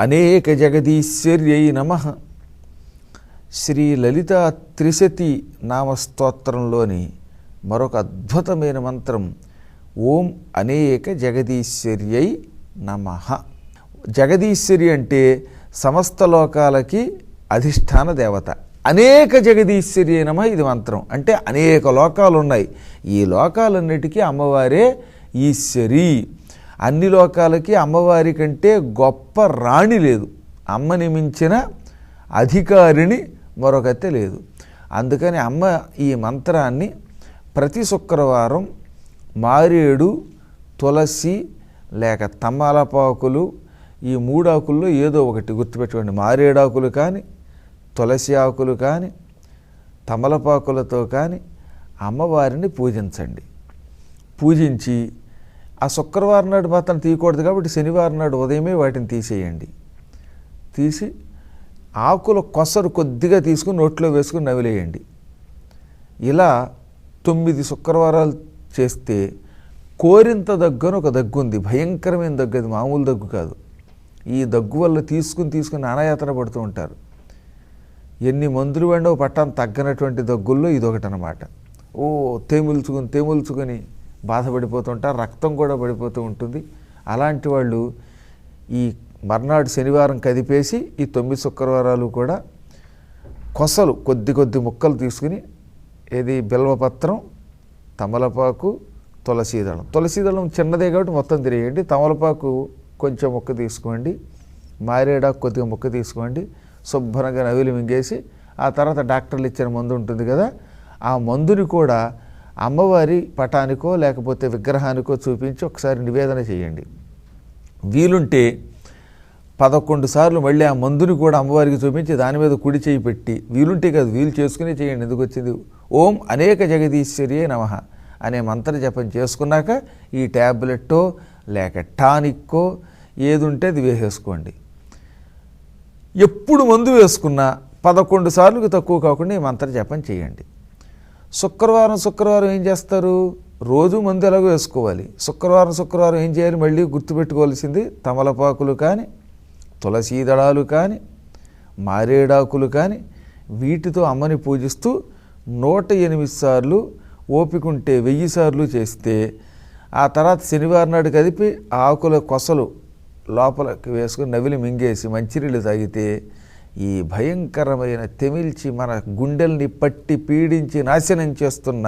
అనేక జగదీశ్వర్యై నమః. శ్రీ లలితా త్రిశతి నామస్తోత్రంలోని మరొక అద్భుతమైన మంత్రం ఓం అనేక జగదీశ్వర్యై నమః. జగదీశ్వరి అంటే సమస్త లోకాలకి అధిష్టాన దేవత. అనేక జగదీశ్వరి నమ ఇది మంత్రం. అంటే అనేక లోకాలు ఉన్నాయి, ఈ లోకాలన్నిటికీ అమ్మవారే ఈశ్వరి. అన్ని లోకాలకి అమ్మవారి కంటే గొప్ప రాణి లేదు, అమ్మని మించిన అధికారిని మరొకతే లేదు. అందుకని అమ్మ ఈ మంత్రాన్ని ప్రతి శుక్రవారం మారేడు, తులసి లేక తమలపాకులు, ఈ మూడాకుల్లో ఏదో ఒకటి గుర్తుపెట్టుకోండి. మారేడాకులు కానీ, తులసి ఆకులు కానీ, తమలపాకులతో కానీ అమ్మవారిని పూజించండి. పూజించి ఆ శుక్రవారం నాడు మాత్రం తీయకూడదు కాబట్టి శనివారం నాడు ఉదయమే వాటిని తీసేయండి. తీసి ఆకుల కొసరు కొద్దిగా తీసుకుని నోట్లో వేసుకుని నవిలేయండి. ఇలా 9 శుక్రవారాలు చేస్తే కోరింత దగ్గు అని ఒక దగ్గు ఉంది, భయంకరమైన దగ్గు. అది మామూలు దగ్గు కాదు. ఈ దగ్గు వల్ల తీసుకుని నానాయాతన పడుతూ ఉంటారు. ఎన్ని మందులు వాడినో పట్టాన్ని తగ్గనటువంటి దగ్గుల్లో ఇదొకటి అన్నమాట. ఓ తేముల్చుకొని బాధపడిపోతుంటారు, రక్తం కూడా పడిపోతూ ఉంటుంది. అలాంటి వాళ్ళు ఈ మర్నాడు శనివారం కదిపేసి ఈ 9 శుక్రవారాలు కూడా కొసలు కొద్ది ముక్కలు తీసుకుని, ఏది బిల్వపత్రం, తమలపాకు, తులసీదళం చిన్నదే కాబట్టి మొత్తం తిరిగేయండి. తమలపాకు కొంచెం ముక్క తీసుకోండి, మారేడాకు కొద్దిగా ముక్క తీసుకోండి, శుభ్రంగా నవిలి మింగేసి ఆ తర్వాత డాక్టర్లు ఇచ్చిన మందు ఉంటుంది కదా, ఆ మందుని కూడా అమ్మవారి పటానికో లేకపోతే విగ్రహానికో చూపించి ఒకసారి నివేదన చేయండి. వీలుంటే 11 సార్లు మళ్ళీ ఆ మందుని కూడా అమ్మవారికి చూపించి దాని మీద కుడి చేయి పెట్టి, వీలుంటే కాదు వీలు చేసుకుని చేయండి. ఎందుకు వచ్చింది? ఓం అనేక జగదీశ్వర్యే నమః అనే మంత్ర జపం చేసుకున్నాక ఈ ట్యాబ్లెట్టో లేక టానిక్కో ఏది ఉంటే అది వేసేసుకోండి. ఎప్పుడు మందు వేసుకున్నా 11 సార్లుకి తక్కువ కాకుండా ఈ మంత్ర జపం చేయండి. శుక్రవారం ఏం చేస్తారు? రోజు మందు ఎలాగో వేసుకోవాలి. శుక్రవారం ఏం చేయాలి? మళ్ళీ గుర్తుపెట్టుకోవాల్సింది తమలపాకులు కానీ, తులసీ దళాలు కానీ, మారేడాకులు కానీ వీటితో అమ్మని పూజిస్తూ 108 సార్లు, ఓపిక ఉంటే 1000 సార్లు చేస్తే ఆ తర్వాత శనివారం నాడు కదిపి ఆకుల కొసలు లోపలికి వేసుకుని నవిలి మింగేసి మంచినీళ్ళు తాగితే ఈ భయంకరమైన తెమిల్చి మన గుండెల్ని పట్టి పీడించి నాశనం చేస్తున్న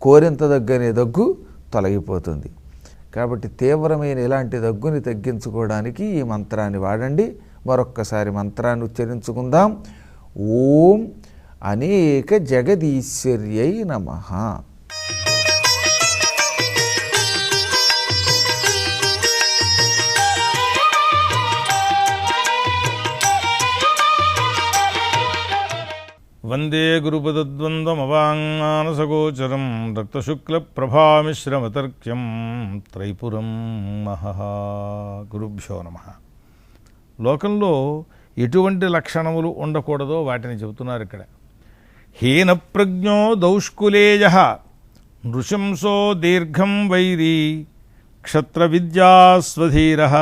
కోరింత దగ్గు అనే దగ్గు తొలగిపోతుంది. కాబట్టి తీవ్రమైన ఇలాంటి దగ్గుని తగ్గించుకోవడానికి ఈ మంత్రాన్ని వాడండి. మరొక్కసారి మంత్రాన్ని ఉచ్చరించుకుందాం. ఓం అనేక జగదీశ్వర్యై నమః. వందే గురుపదద్వంద్వమవాంగానసగోచరం రక్తశుక్లప్రభామిశ్రమతర్క్యం త్రైపురం మహః. గురుభ్యో నమః. లోకంలో ఎటువంటి లక్షణములు ఉండకూడదో వాటిని చెబుతున్నారు ఇక్కడ. హీనప్రజ్ఞో దౌష్కులేయః నృశంసో దీర్ఘం వైరీ క్షత్రవిద్యాస్వధీరః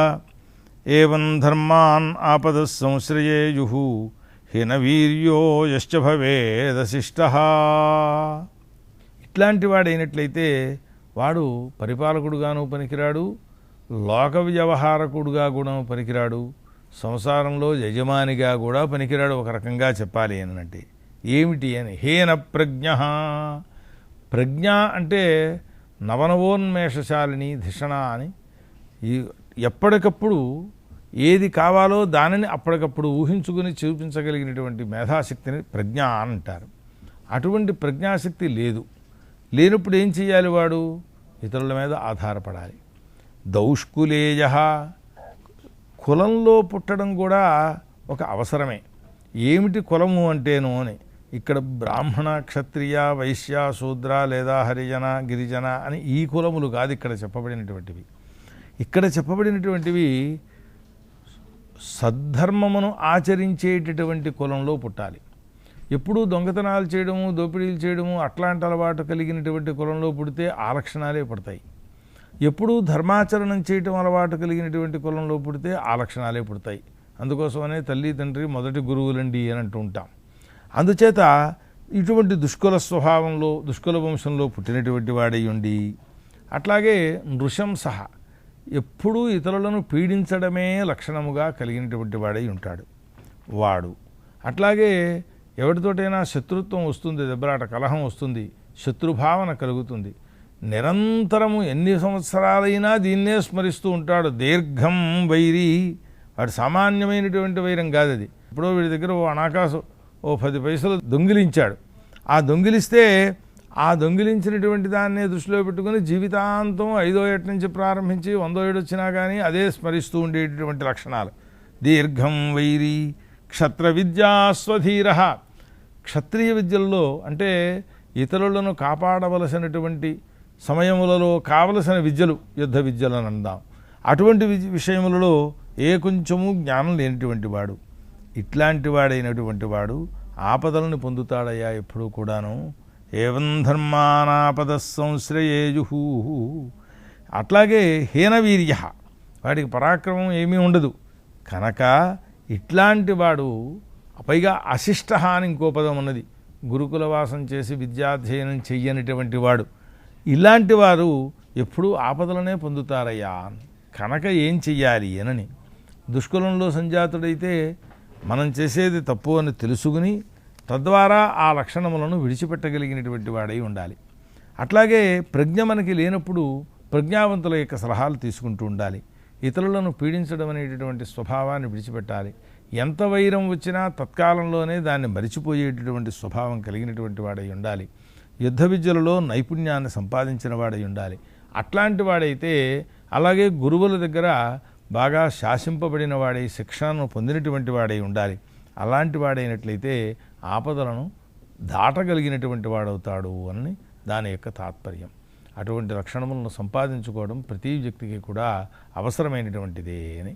ఏవం ధర్మాన్ ఆపదః సంశ్రయేయుః హీనవీర్యో యశ్చ భవేదశిష్టః. ఇట్లాంటి వాడైనట్లయితే వాడు పరిపాలకుడుగాను పనికిరాడు, లోక వ్యవహారకుడుగా కూడా పనికిరాడు, సంసారంలో యజమానిగా కూడా పనికిరాడు. ఒక రకంగా చెప్పాలి అనంటే ఏమిటి అని, హీన ప్రజ్ఞ. ప్రజ్ఞ అంటే నవనవోన్మేషశాలిని ధిషణ అని, ఎప్పటికప్పుడు ఏది కావాలో దానిని అప్పటికప్పుడు ఊహించుకుని చూపించగలిగినటువంటి మేధాశక్తిని ప్రజ్ఞ అంటారు. అటువంటి ప్రజ్ఞాశక్తి లేనప్పుడు ఏం చేయాలి? వాడు ఇతరుల మీద ఆధారపడాలి. దౌష్కులేయ, కులంలో పుట్టడం కూడా ఒక అవసరమే. ఏమిటి కులము అంటేను అని, ఇక్కడ బ్రాహ్మణ, క్షత్రియ, వైశ్య, శూద్ర లేదా హరిజన, గిరిజన అని ఈ కులములు కాదు ఇక్కడ చెప్పబడినటువంటివి. ఇక్కడ చెప్పబడినటువంటివి సద్ధర్మమును ఆచరించేటటువంటి కులంలో పుట్టాలి. ఎప్పుడూ దొంగతనాలు చేయడము, దోపిడీలు చేయడము అట్లాంటి అలవాటు కలిగినటువంటి కులంలో పుడితే ఆ లక్షణాలే పుడతాయి. ఎప్పుడూ ధర్మాచరణం చేయటం అలవాటు కలిగినటువంటి కులంలో పుడితే ఆ లక్షణాలే పుడతాయి. అందుకోసమనే తల్లి తండ్రి మొదటి గురువులండి అని అంటూ ఉంటాం. అందుచేత ఇటువంటి దుష్కుల స్వభావంలో దుష్కుల వంశంలో పుట్టినటువంటి వాడై ఉండి, అట్లాగే నృశంస ఎప్పుడూ ఇతరులను పీడించడమే లక్షణముగా కలిగినటువంటి వాడై ఉంటాడు వాడు. అట్లాగే ఎవరితోటైనా శత్రుత్వం వస్తుంది, దెబ్బలాట కలహం వస్తుంది, శత్రుభావన కలుగుతుంది. నిరంతరము ఎన్ని సంవత్సరాలైనా దీన్నే స్మరిస్తూ ఉంటాడు. దీర్ఘం వైరి, వాడు సామాన్యమైనటువంటి వైరం కాదు అది. ఇప్పుడు వీడి దగ్గర ఓ అనాకాసు 10 పైసలు దొంగిలించాడు. ఆ దొంగిలిస్తే ఆ దొంగిలించినటువంటి దాన్నే దృష్టిలో పెట్టుకుని జీవితాంతం 5వ ఏట నుంచి ప్రారంభించి 100వ ఏడు వచ్చినా కానీ అదే స్మరిస్తూ ఉండేటటువంటి లక్షణాలు. దీర్ఘం వైరి క్షత్ర విద్యాస్వధీర, క్షత్రియ విద్యల్లో అంటే ఇతరులను కాపాడవలసినటువంటి సమయములలో కావలసిన విద్యలు, యుద్ధ విద్యలను అందాం, అటువంటి విషయములలో ఏ కొంచెము జ్ఞానం లేనిటువంటి వాడు, ఇట్లాంటి వాడైనటువంటి వాడు ఆపదలను పొందుతాడయ్యా ఎప్పుడూ కూడాను. ఏవం ధర్మానాపద సంశ్రయేయు. అట్లాగే హీనవీర్య, వాడికి పరాక్రమం ఏమీ ఉండదు కనుక ఇట్లాంటి వాడు, పైగా అశిష్ట అని ఇంకో పదం ఉన్నది, గురుకుల వాసం చేసి విద్యాధ్యయనం చెయ్యనిటువంటి వాడు. ఇలాంటి వారు ఎప్పుడూ ఆపదలనే పొందుతారయ్యా. కనుక ఏం చెయ్యాలి అనని, దుష్కులంలో సంజాతుడైతే మనం చేసేది తప్పు అని తెలుసుకుని తద్వారా ఆ లక్షణములను విడిచిపెట్టగలిగినటువంటి వాడై ఉండాలి. అట్లాగే ప్రజ్ఞ మనకి లేనప్పుడు ప్రజ్ఞావంతుల యొక్క సలహాలు తీసుకుంటూ ఉండాలి. ఇతరులను పీడించడం అనేటటువంటి స్వభావాన్ని విడిచిపెట్టాలి. ఎంత వైరం వచ్చినా తత్కాలంలోనే దాన్ని మరిచిపోయేటటువంటి స్వభావం కలిగినటువంటి వాడై ఉండాలి. యుద్ధ విద్యలలో నైపుణ్యాన్ని సంపాదించిన వాడై ఉండాలి. అట్లాంటి వాడైతే, అలాగే గురువుల దగ్గర బాగా శాసింపబడిన వాడై శిక్షణను పొందినటువంటి వాడై ఉండాలి. అలాంటి వాడైనట్లయితే ఆపదలను దాటగలిగినటువంటి వాడవుతాడు అని దాని యొక్క తాత్పర్యం. అటువంటి లక్షణములను సంపాదించుకోవడం ప్రతి వ్యక్తికి కూడా అవసరమైనటువంటిదే అని